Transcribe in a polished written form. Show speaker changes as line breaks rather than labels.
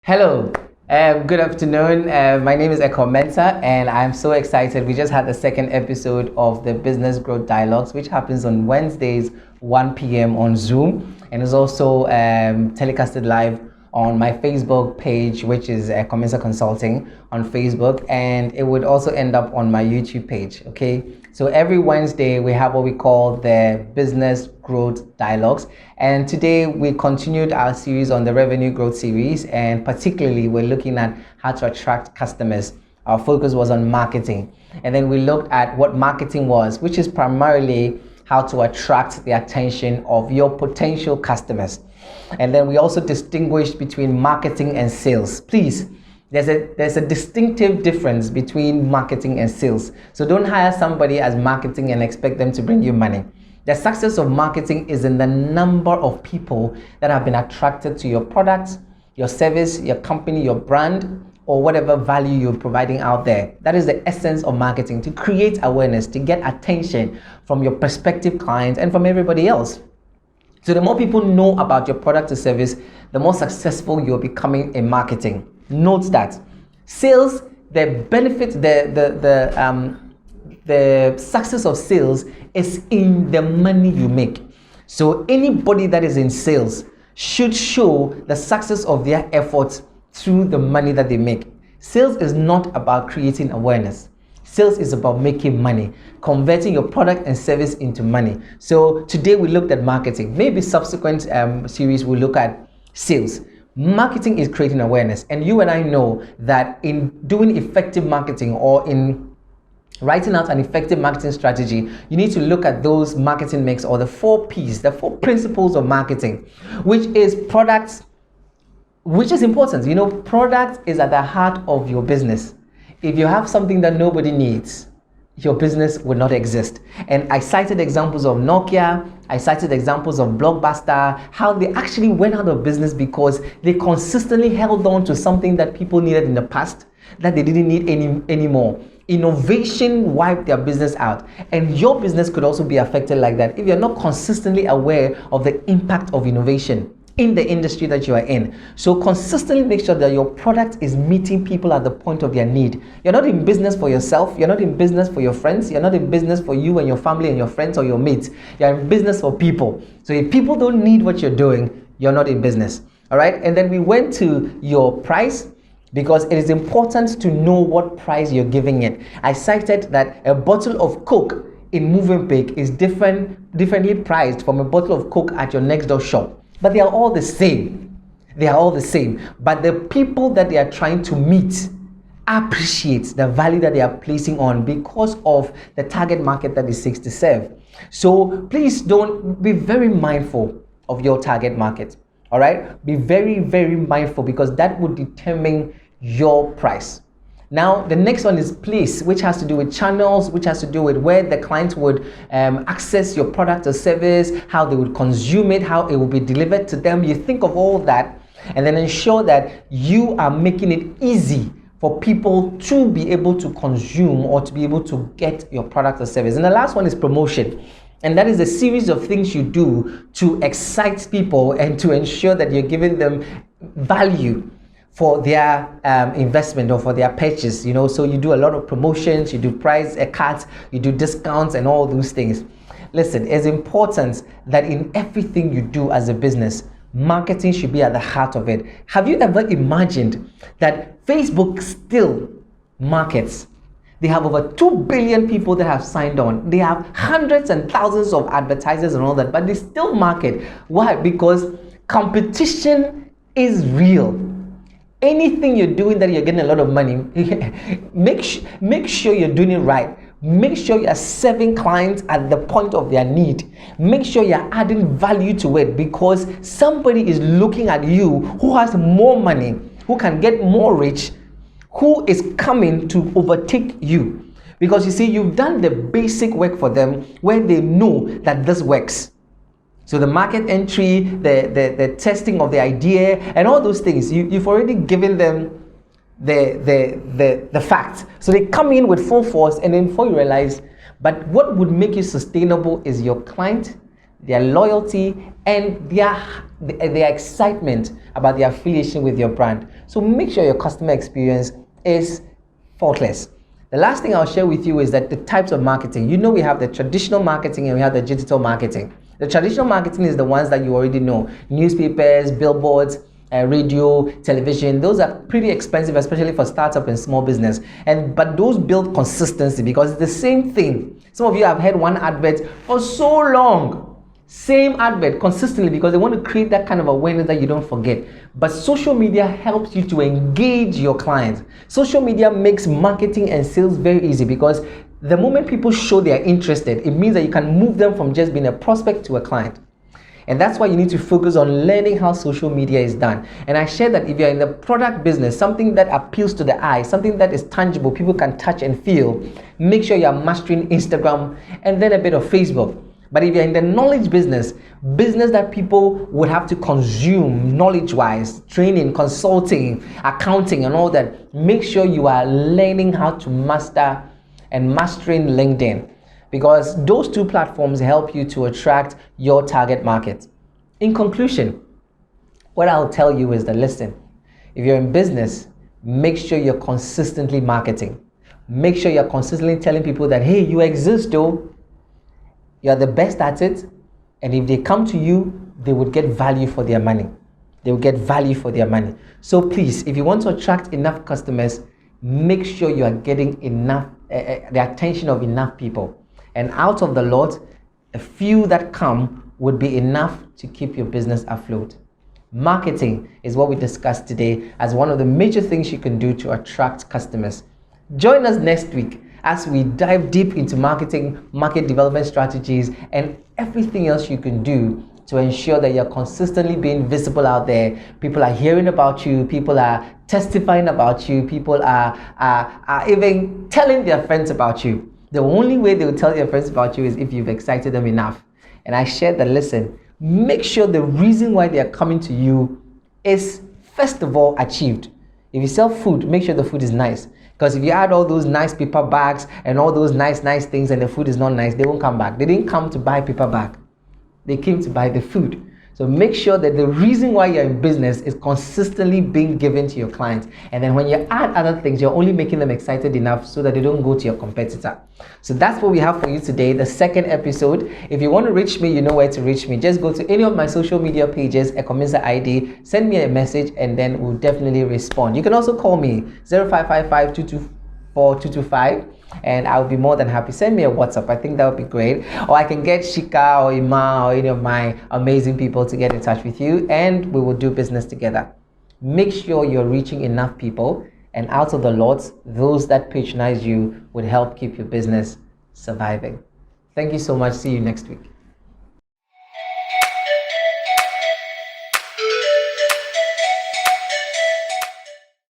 Hello, good afternoon. My name is Ekow Mensah, and I'm so excited. We just had the second episode of the Business Growth Dialogues, which happens on Wednesdays, 1 p.m. on Zoom, and is also telecasted live on my Facebook page, which is Ekow Mensah Consulting on Facebook, and it would also end up on my YouTube page. Okay, so every Wednesday we have what we call the Business Growth Dialogues, and today we continued our series on the Revenue Growth series, and particularly we're looking at how to attract customers. Our focus was on marketing, and then we looked at what marketing was, which is primarily how to attract the attention of your potential customers. And then we also distinguished between marketing and sales. Please, there's a distinctive difference between marketing and sales. So don't hire somebody as marketing and expect them to bring you money. The success of marketing is in the number of people that have been attracted to your product, your service, your company, your brand, or whatever value you're providing out there. That is the essence of marketing, to create awareness, to get attention from your prospective clients and from everybody else. So the more people know about your product or service, the more successful you're becoming in marketing. Note that sales, the benefit, the success of sales is in the money you make. So anybody that is in sales should show the success of their efforts through the money that they make. Sales is not about creating awareness. Sales is about making money, converting your product and service into money. So today we looked at marketing. Maybe subsequent series we'll look at sales. Marketing is creating awareness, and you and I know that in doing effective marketing or in writing out an effective marketing strategy, you need to look at those marketing mix, or the 4 P's, the 4 principles of marketing, which is products, which is important. You know, product is at the heart of your business. If you have something that nobody needs, your business will not exist. And I cited examples of Nokia, I cited examples of Blockbuster, how they actually went out of business because they consistently held on to something that people needed in the past that they didn't need anymore. Innovation wiped their business out, and your business could also be affected like that if you're not consistently aware of the impact of innovation in the industry that you are in. So consistently make sure that your product is meeting people at the point of their need. You're not in business for yourself, you're not in business for your friends, you're not in business for you and your family and your friends or your mates. You're in business for people. So if people don't need what you're doing, you're not in business. All right, and then we went to your price, because it is important to know what price you're giving it. I cited that a bottle of Coke in Movenpick is differently priced from a bottle of Coke at your next door shop. But they are all the same. They are all the same. But the people that they are trying to meet appreciate the value that they are placing on because of the target market that it seeks to serve. So please don't be very mindful of your target market. All right? Be very, very mindful, because that would determine your price. Now, the next one is place, which has to do with channels, which has to do with where the client would access your product or service, how they would consume it, how it will be delivered to them. You think of all that, and then ensure that you are making it easy for people to be able to consume or to be able to get your product or service. And the last one is promotion. And that is a series of things you do to excite people and to ensure that you're giving them value for their investment or for their purchase. You know, so you do a lot of promotions, you do price cuts, you do discounts and all those things. Listen, it's important that in everything you do as a business, marketing should be at the heart of it. Have you ever imagined that Facebook still markets? They have over 2 billion people that have signed on. They have hundreds and thousands of advertisers and all that, but they still market. Why? Because competition is real. Anything you're doing that you're getting a lot of money, make sure you're doing it right. Make sure you're serving clients at the point of their need. Make sure you're adding value to it, because somebody is looking at you who has more money, who can get more rich, who is coming to overtake you. Because you see, you've done the basic work for them where they know that this works. So the market entry, the testing of the idea, and all those things, you've already given them the facts. So they come in with full force, and then before you realize, but what would make you sustainable is your client, their loyalty, and their excitement about the affiliation with your brand. So make sure your customer experience is faultless. The last thing I'll share with you is that the types of marketing. You know, we have the traditional marketing and we have the digital marketing. The traditional marketing is the ones that you already know. Newspapers, billboards, radio, television. Those are pretty expensive, especially for startup and small business. But those build consistency because it's the same thing. Some of you have had one advert for so long. Same advert consistently because they want to create that kind of awareness that you don't forget. But social media helps you to engage your clients. Social media makes marketing and sales very easy because the moment people show they are interested, it means that you can move them from just being a prospect to a client. And that's why you need to focus on learning how social media is done. And I share that if you're in the product business, something that appeals to the eye, something that is tangible, people can touch and feel, make sure you're mastering Instagram and then a bit of Facebook. But if you're in the knowledge business that people would have to consume knowledge-wise, training, consulting, accounting, and all that, make sure you are learning how to master and mastering LinkedIn, because those two platforms help you to attract your target market. In conclusion, what I'll tell you is that, listen, if you're in business, make sure you're consistently marketing. Make sure you're consistently telling people that, hey, you exist though. You're the best at it, and if they come to you, they would get value for their money. They will get value for their money. So please, if you want to attract enough customers, make sure you are getting enough, the attention of enough people. And out of the lot, a few that come would be enough to keep your business afloat. Marketing is what we discussed today as one of the major things you can do to attract customers. Join us next week as we dive deep into marketing, market development strategies, and everything else you can do to ensure that you're consistently being visible out there. People are hearing about you, people are testifying about you, people are even telling their friends about you. The only way they will tell their friends about you is if you've excited them enough. And I shared that, listen, make sure the reason why they are coming to you is, first of all, achieved. If you sell food, make sure the food is nice. Because if you add all those nice paper bags and all those nice things and the food is not nice, they won't come back. They didn't come to buy paper bag. They came to buy the food. So make sure that the reason why you're in business is consistently being given to your clients. And then when you add other things, you're only making them excited enough so that they don't go to your competitor. So that's what we have for you today, the second episode. If you want to reach me, you know where to reach me. Just go to any of my social media pages, Ekow Mensah ID, send me a message, and then we'll definitely respond. You can also call me 0555 224 225. And I'll be more than happy. Send me a WhatsApp. I think that would be great. Or I can get Shika or Ima or any of my amazing people to get in touch with you, and we will do business together. Make sure you're reaching enough people, and out of the lots, those that patronize you would help keep your business surviving. Thank you so much. See you next week.